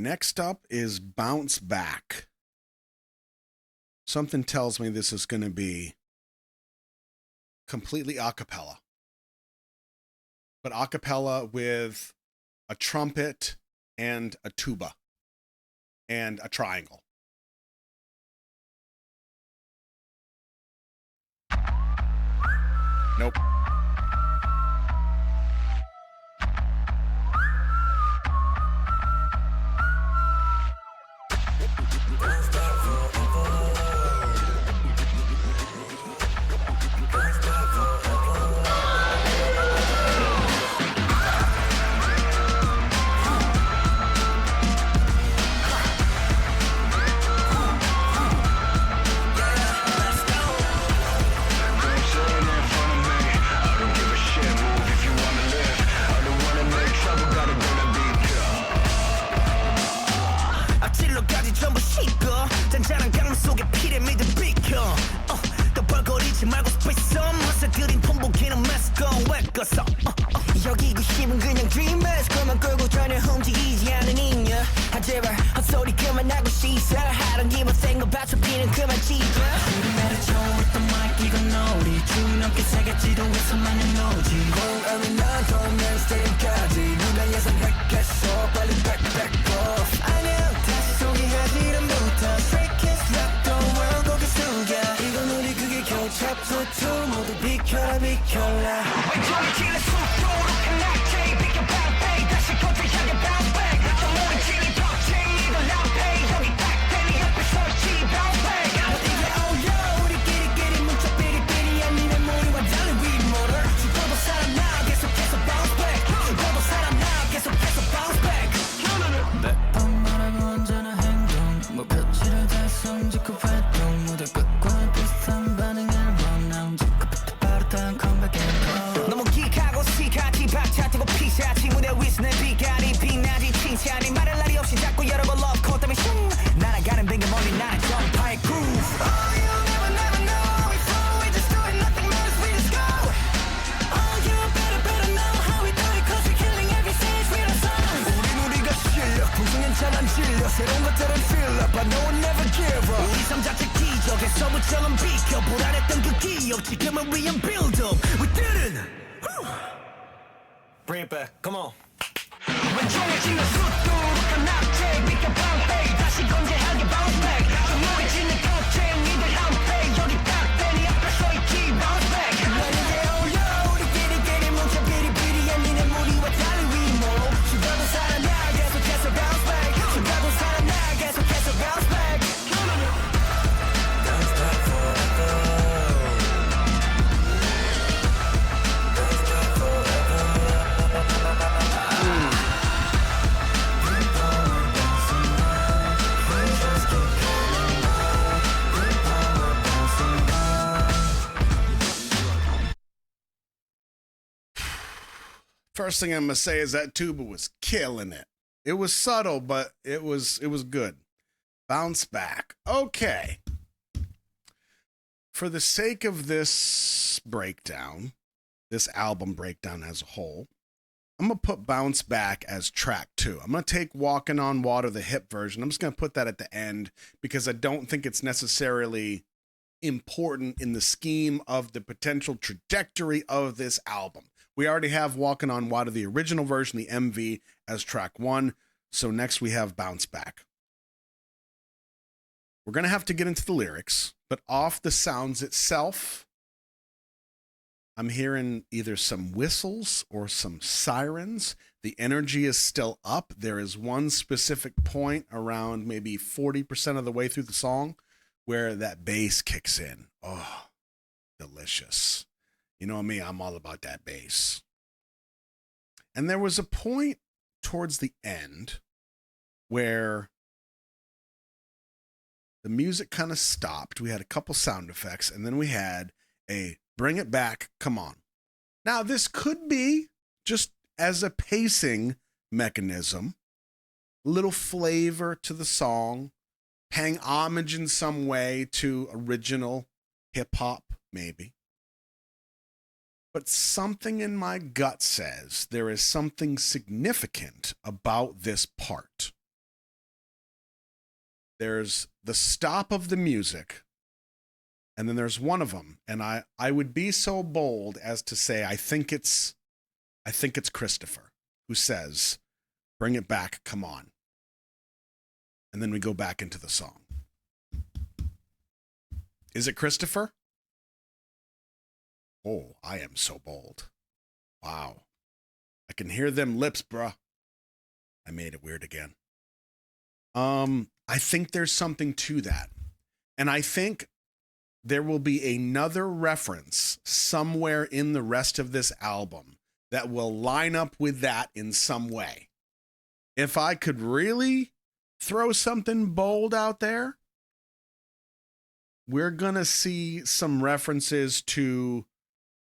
Next up is Bounce Back. Something tells me this is going to be completely a cappella. But a cappella with a trumpet and a tuba and a triangle. Nope. 잔잔한 강물 속에 피라미드 비켜 떠벌거리지 말고 스페이스 무쇠들인 폼보기는 마스크 왜 껐어 여기 그 힘은 그냥 dreamers 그만 끌고 전혀 움직이지 않은 인연 아 제발 헛소리 그만하고 씻어 하던 기분 생각 받쳐피는 그만 찢어 내려 쳐오르던 마이크 이건 놀이 주 넘게 세계 지도에서만은 노지 공항은 나도 맨 스테이까지 누가 예상했겠어 빨리 back off 아니야 다시 소개하지 이름부터 Straight kiss rock the world 고개 숙여 이건 우리 그게 겨우 chapter 2 모두 비켜라 비켜라 왼쪽에 질러 속도로 강하게 비켜 bounce back 다시 거쳐 향해 bounce back 또 모른 질리 벽쟁이들 loud pay 여기 딱 대니 옆에 서있지 bounce back 이게 oh yo 우리끼리끼리 문자 삐리삐리 아니면 우리와 달리 we motor 죽어도 살아나 계속해서 bounce back 죽어도 살아나 계속해서 bounce back 매번 말하고 언제나 행동 목표치를 달성 직후 활동 무대 끝과 비슷한 반응을 원하는 직후부터 빠르단 컴백 앤 너무 기가고 시가지 박차트고 피샤지 무대 위에서 내 비가리 빛나지 칭찬이 말할 날이 없이 자꾸 여러 번 love call 때문에 슝 날아가는 뱅겨 멀리 나는 점파의 groove Oh you never know we flow we just do it nothing matters we just go Oh you better know how we do it cause we're killing every stage with our songs 우리가 실력 풍성한 찬란 진력 새로운 것들은 feel up I know we'll never give up 우리 삶 자체 기적에서부터는 비켜 불안했던 그 기억 지금은 we in build up we did it Bring it back come on 왼쪽에 지는 숫도로 낙제 비켜 bounce back 다시 건재하게 bounce back 눈물이 지는 겁쟁이들 bounce back 여기 딱 대니 앞에 서있지 bounce back 나에게 oh yo 우리끼리끼리 뭉쳐 비리비리 아니네 우리와 달리 we more 죽어도 살아나 계속해서 bounce back 죽어도 살아나 계속해서 bounce back Don't stop forever Don't stop forever First thing I'm gonna say is that tuba was killing it. It was subtle, but it was good. Bounce Back. Okay. For the sake of this breakdown, this album breakdown as a whole, I'm gonna put Bounce Back as track 2. I'm gonna take Walking on Water, the hip version. I'm just gonna put that at the end because I don't think it's necessarily important in the scheme of the potential trajectory of this album. We already have Walking on Water, the original version, the MV, as track 1. So next we have Bounce Back. We're going to have to get into the lyrics, but off the sounds itself, I'm hearing either some whistles or some sirens. The energy is still up. There is one specific point around maybe 40% of the way through the song where that bass kicks in. Oh, delicious. You know me, I'm all about that bass. And there was a point towards the end where the music kind of stopped. We had a couple sound effects, and then we had a bring it back, come on. Now, this could be just as a pacing mechanism, a little flavor to the song, paying homage in some way to original hip-hop, maybe. But something in my gut says there is something significant about this part. There's the stop of the music, and then there's one of them, and I would be so bold as to say I think it's Christopher who says, "Bring it back, come on." And then we go back into the song. Is it Christopher? Oh, I am so bold. Wow. I can hear them lips, bruh. I made it weird again. I think there's something to that. And I think there will be another reference somewhere in the rest of this album that will line up with that in some way. If I could really throw something bold out there, we're going to see some references to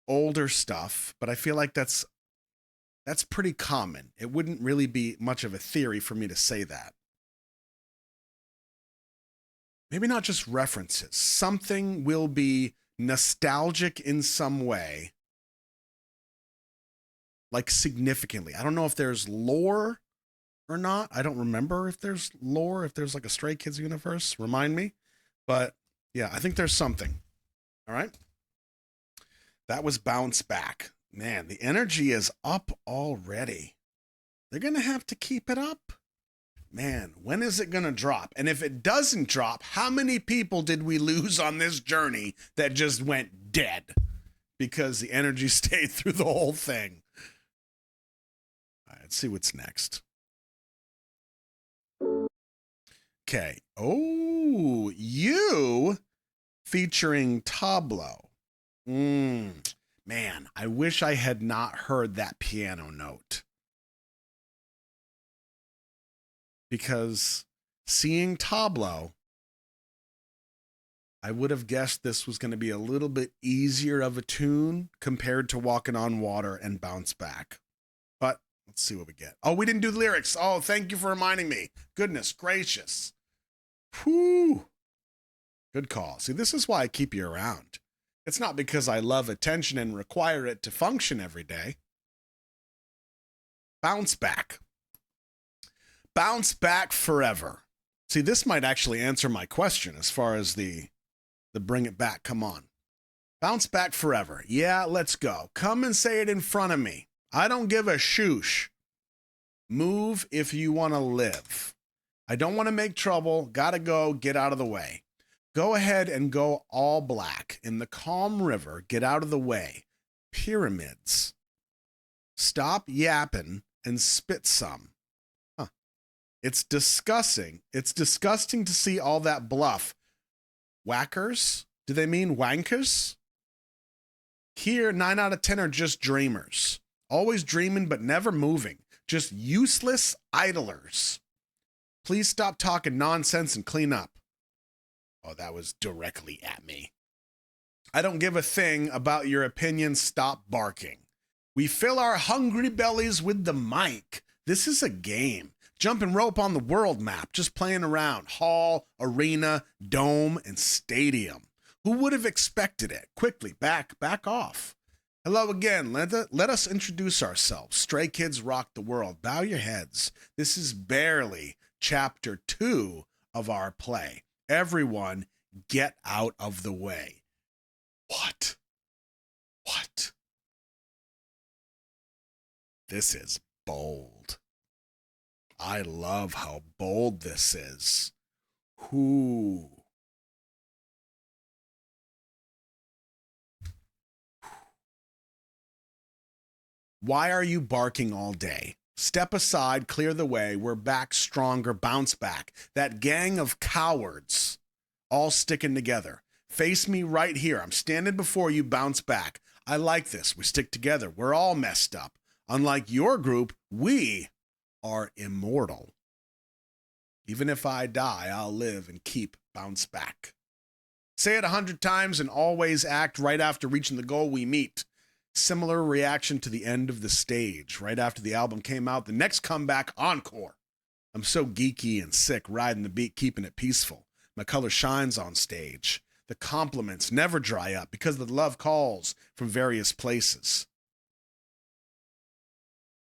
older stuff, but I feel like that's pretty common. It wouldn't really be much of a theory for me to say that. Maybe not just references. Something will be nostalgic in some way, like significantly. I don't know if there's lore or not. I don't remember if there's lore, if there's like a Stray Kids universe. Remind me. But yeah, I think there's something. All right. That was Bounce Back. Man, the energy is up already. They're going to have to keep it up. Man, when is it going to drop? And if it doesn't drop, how many people did we lose on this journey that just went dead because the energy stayed through the whole thing? All right, let's see what's next. Okay. Oh, You featuring Tablo. Man, I wish I had not heard that piano note. Because seeing Tablo, I would have guessed this was going to be a little bit easier of a tune compared to Walking on Water and Bounce Back. But let's see what we get. Oh, we didn't do the lyrics. Oh, thank you for reminding me. Goodness gracious. Whew. Good call. See, this is why I keep you around. It's not because I love attention and require it to function every day. Bounce Back. Bounce Back Forever. See, this might actually answer my question as far as the bring it back, come on. Bounce Back Forever. Yeah, let's go. Come and say it in front of me. I don't give a shoosh. Move if you want to live. I don't want to make trouble. Gotta go. Get out of the way. Go ahead and go all black. In the calm river, get out of the way. Pyramids. Stop yapping and spit some. It's disgusting. It's disgusting to see all that bluff. Whackers? Do they mean wankers? Here, 9 out of 10 are just dreamers. Always dreaming but never moving. Just useless idlers. Please stop talking nonsense and clean up. Oh, that was directly at me. I don't give a thing about your opinion. Stop barking. We fill our hungry bellies with the mic. This is a game. Jumping rope on the world map, just playing around. Hall, arena, dome, and stadium. Who would have expected it? Quickly, back off. Hello again. Let us introduce ourselves. Stray Kids rock the world. Bow your heads. This is barely chapter 2 of our play. Everyone, get out of the way. What? This is bold. I love how bold this is. Who? Why are you barking all day? Step aside, clear the way. We're back stronger, bounce back. That gang of cowards all sticking together. Face me right here. I'm standing before you, bounce back. I like this. We stick together. We're all messed up. Unlike your group, we are immortal. Even if I die, I'll live and keep bounce back. Say it 100 times and always act right after reaching the goal we meet. Similar reaction to the end of the stage. Right after the album came out, the next comeback, encore. I'm so geeky and sick, riding the beat, keeping it peaceful. My color shines on stage. The compliments never dry up because the love calls from various places.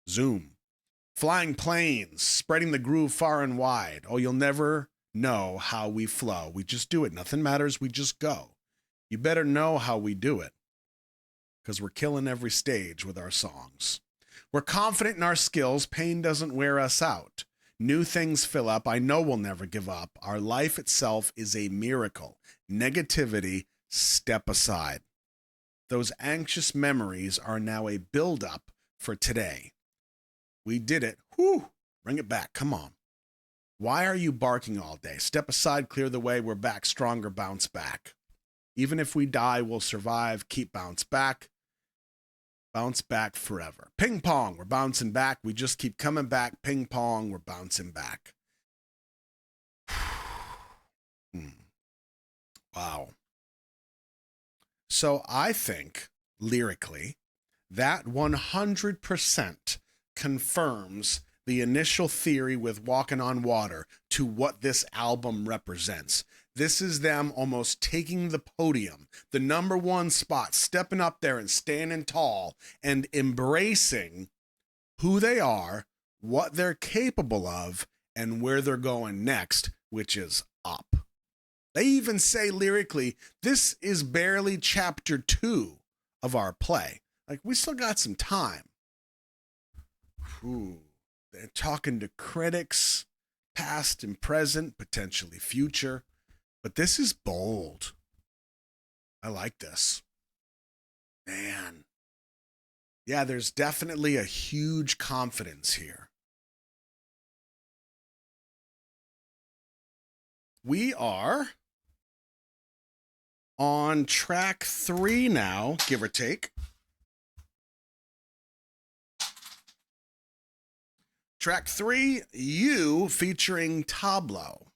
Zoom. Flying planes, spreading the groove far and wide. Oh, you'll never know how we flow. We just do it. Nothing matters. We just go. You better know how we do it, because we're killing every stage with our songs. We're confident in our skills. Pain doesn't wear us out. New things fill up. I know we'll never give up. Our life itself is a miracle. Negativity, step aside. Those anxious memories are now a buildup for today. We did it. Whew. Bring it back. Come on. Why are you barking all day? Step aside, clear the way. We're back stronger, bounce back. Even if we die, we'll survive. Keep bounce back. Bounce back forever. Ping pong, we're bouncing back. We just keep coming back. Ping pong, we're bouncing back. Wow. So I think, lyrically, that 100% confirms the initial theory with Walking on Water to what this album represents. This is them almost taking the podium, the number one spot, stepping up there and standing tall and embracing who they are, what they're capable of, and where they're going next, which is up. They even say lyrically, this is barely chapter 2 of our play. Like, we still got some time. Ooh, they're talking to critics, past and present, potentially future. But this is bold. I like this. Man. Yeah, there's definitely a huge confidence here. We are on track 3 now, give or take. Track 3, You, featuring TABLO.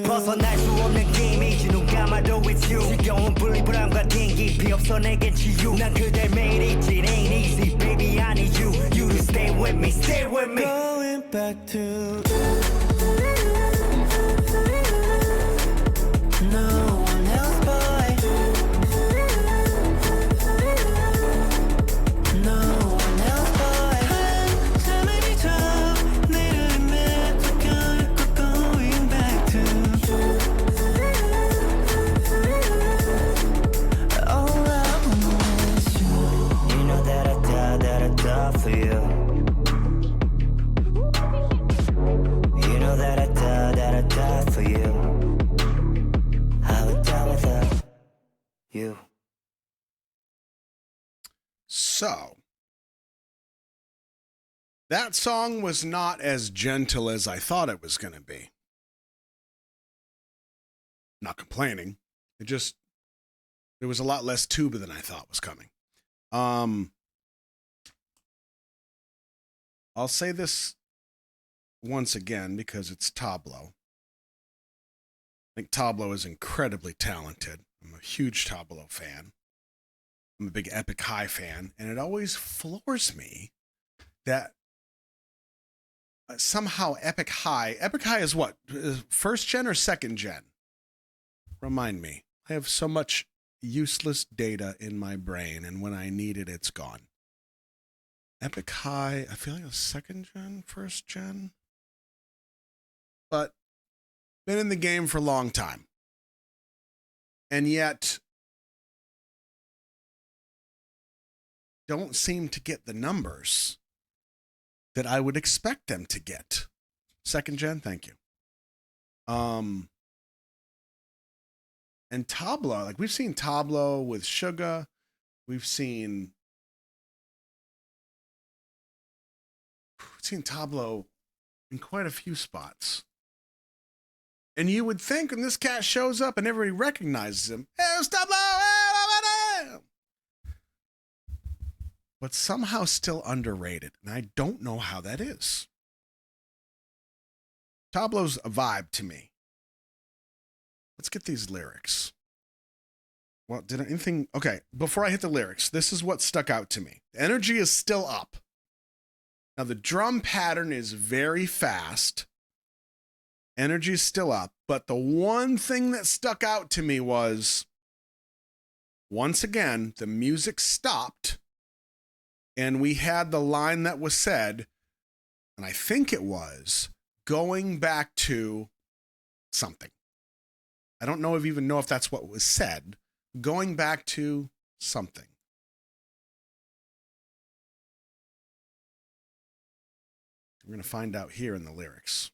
벗어날 수 없는 이미지 눈 감아도 it's you 지겨운 분리불안과 ting기 없어 내겐 치유 난 그댈 매일 잊지 it ain't easy baby I need you you to stay with me going back to no one else but no one else but 한참을 비춰 내를 맺고 결국 going back to all I want is you you know that I die for you you know that I die for you I would die without you. So, that song was not as gentle as I thought it was going to be. Not complaining. There's There was a lot less tuba than I thought was coming. I'll say this once again because it's TABLO. I think TABLO is incredibly talented. I'm a huge TABLO fan. I'm a big Epic High fan, and it always floors me that somehow Epic High is what? First gen or second gen? Remind me. I have so much useless data in my brain, and when I need it, it's gone. Epic High, I feel like a second gen, first gen. But been in the game for a long time. And yet don't seem to get the numbers that I would expect them to get. Second gen, thank you. And TABLO, like we've seen TABLO with Sugar. We've seen TABLO in quite a few spots. And you would think when this cat shows up and everybody recognizes him, hey, it's TABLO! But somehow still underrated. And I don't know how that is. TABLO's a vibe to me. Let's get these lyrics. Well, did anything... Okay, before I hit the lyrics, this is what stuck out to me. The energy is still up. Now, the drum pattern is very fast. Energy is still up. But the one thing that stuck out to me was, once again, the music stopped. And we had the line that was said, and I think it was, going back to something. I don't know even know if that's what was said. Going back to something. We're going to find out here in the lyrics.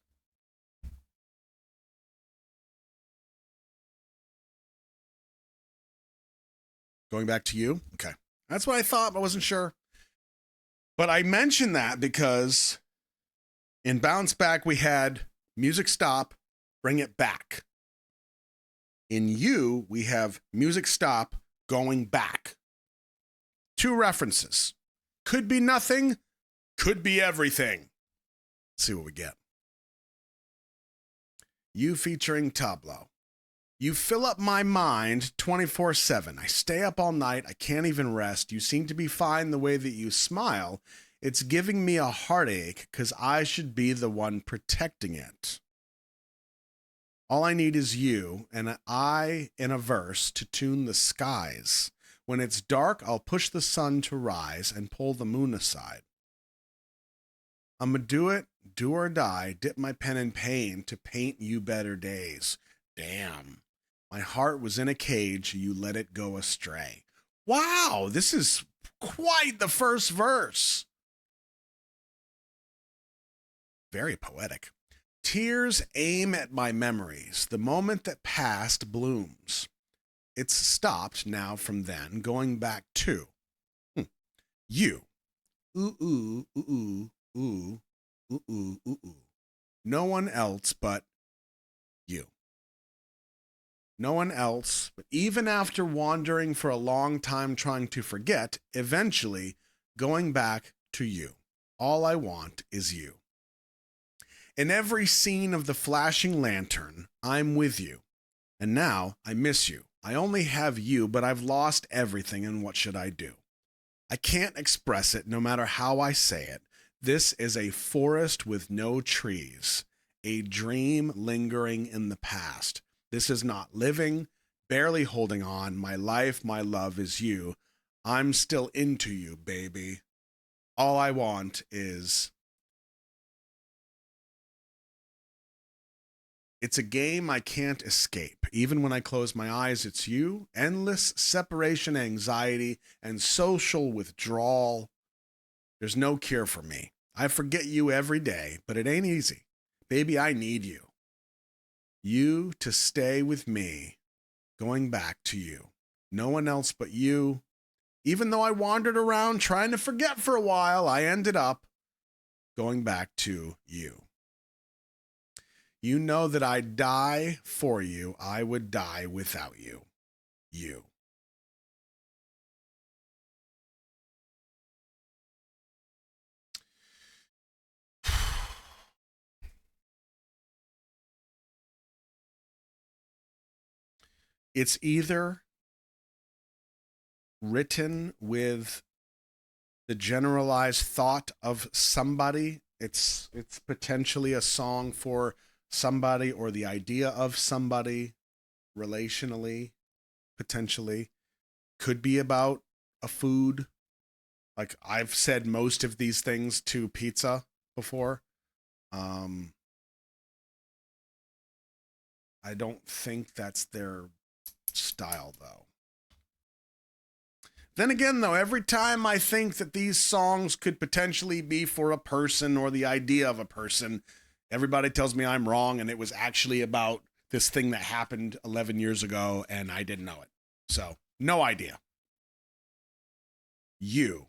Going back to you? Okay. That's what I thought, but I wasn't sure. But I mentioned that because in Bounce Back, we had music stop, bring it back. In You, we have music stop, going back. Two references. Could be nothing, could be everything. Let's see what we get. You featuring TABLO. You fill up my mind 24/7. I stay up all night. I can't even rest. You seem to be fine the way that you smile. It's giving me a heartache because I should be the one protecting it. All I need is you and I in a verse to tune the skies. When it's dark, I'll push the sun to rise and pull the moon aside. I'ma do it, do or die, dip my pen in pain to paint you better days. Damn. My heart was in a cage, you let it go astray. Wow, this is quite the first verse. Very poetic. Tears aim at my memories. The moment that passed blooms. It's stopped now from then, going back to you. Ooh, ooh, ooh, ooh, ooh, ooh, ooh, ooh, ooh. No one else but you. No one else, but even after wandering for a long time trying to forget, eventually going back to you. All I want is you. In every scene of the flashing lantern, I'm with you. And now I miss you. I only have you, but I've lost everything, and what should I do? I can't express it no matter how I say it. This is a forest with no trees, a dream lingering in the past. This is not living, barely holding on. My life, my love is you. I'm still into you, baby. All I want is... It's a game I can't escape. Even when I close my eyes, it's you. Endless separation anxiety and social withdrawal. There's no cure for me. I forget you every day, but it ain't easy. Baby, I need you. You to stay with me, going back to you. No one else but you. Even though I wandered around trying to forget for a while, I ended up going back to you. You know that I'd die for you. I would die without you. You. It's either written with the generalized thought of somebody. It's potentially a song for somebody or the idea of somebody relationally, potentially. Could be about a food. Like I've said most of these things to pizza before. I don't think that's their style though. Then again, though, every time I think that these songs could potentially be for a person or the idea of a person, everybody tells me I'm wrong and it was actually about this thing that happened 11 years ago and I didn't know it. So, no idea. You.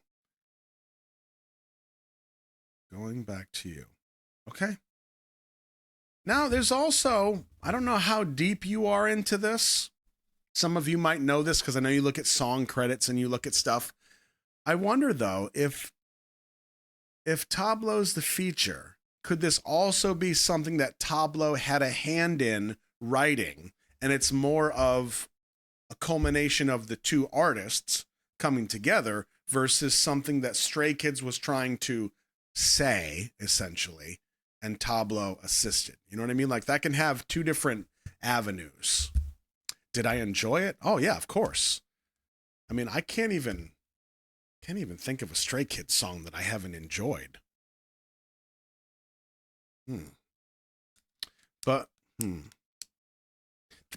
Going back to you. Okay. Now, there's also, I don't know how deep you are into this. Some of you might know this because I know you look at song credits and you look at stuff. I wonder, though, if Tablo's the feature, could this also be something that Tablo had a hand in writing, and it's more of a culmination of the two artists coming together versus something that Stray Kids was trying to say, essentially, and Tablo assisted? You know what I mean? Like, that can have two different avenues. Did I enjoy it? Oh, yeah, of course. I mean, I can't even think of a Stray Kids song that I haven't enjoyed. But,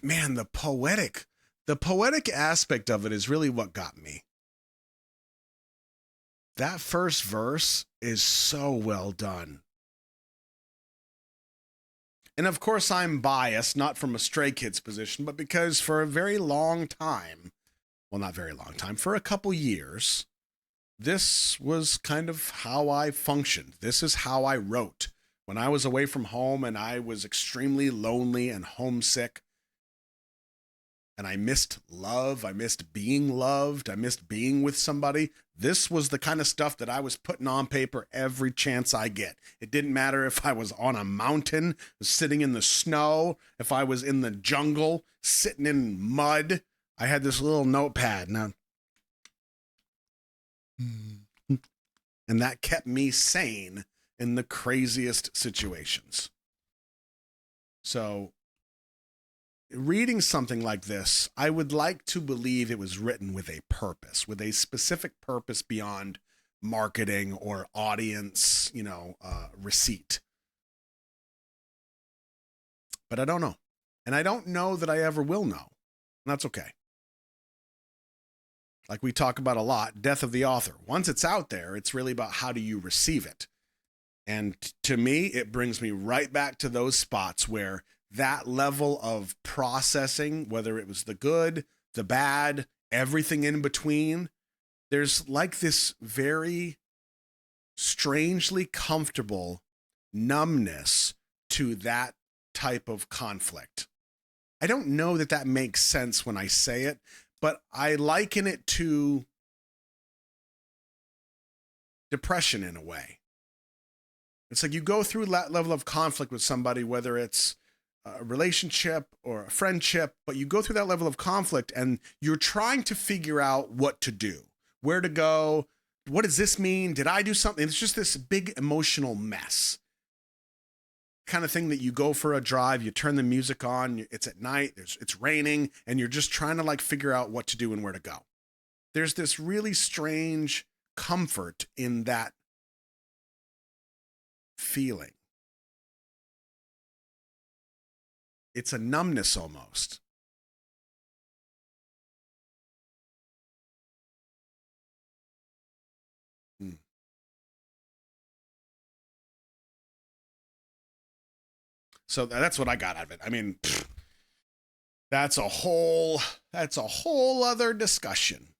man, the poetic aspect of it is really what got me. That first verse is so well done. And of course, I'm biased, not from a Stray Kids position, but because for a very long time, well, not very long time, for a couple years, this was kind of how I functioned. This is how I wrote. When I was away from home and I was extremely lonely and homesick, and I missed love, I missed being loved, I missed being with somebody, this was the kind of stuff that I was putting on paper every chance I get. It didn't matter if I was on a mountain, sitting in the snow, if I was in the jungle, sitting in mud. I had this little notepad. Now, and that kept me sane in the craziest situations. So, reading something like this, I would like to believe it was written with a purpose, with a specific purpose beyond marketing or audience, receipt. But I don't know. And I don't know that I ever will know. And that's okay. Like we talk about a lot, death of the author. Once it's out there, it's really about how do you receive it. And to me, it brings me right back to those spots where that level of processing, whether it was the good, the bad, everything in between, there's like this very strangely comfortable numbness to that type of conflict. I don't know that that makes sense when I say it, but I liken it to depression in a way. It's like you go through that level of conflict with somebody, whether it's a relationship or a friendship, but you go through that level of conflict and you're trying to figure out what to do, where to go. What does this mean? Did I do something? It's just this big emotional mess. Kind of thing that you go for a drive, you turn the music on, it's at night, it's raining, and you're just trying to like figure out what to do and where to go. There's this really strange comfort in that feeling. It's a numbness almost. So that's what I got out of it. I mean, that's a whole other discussion.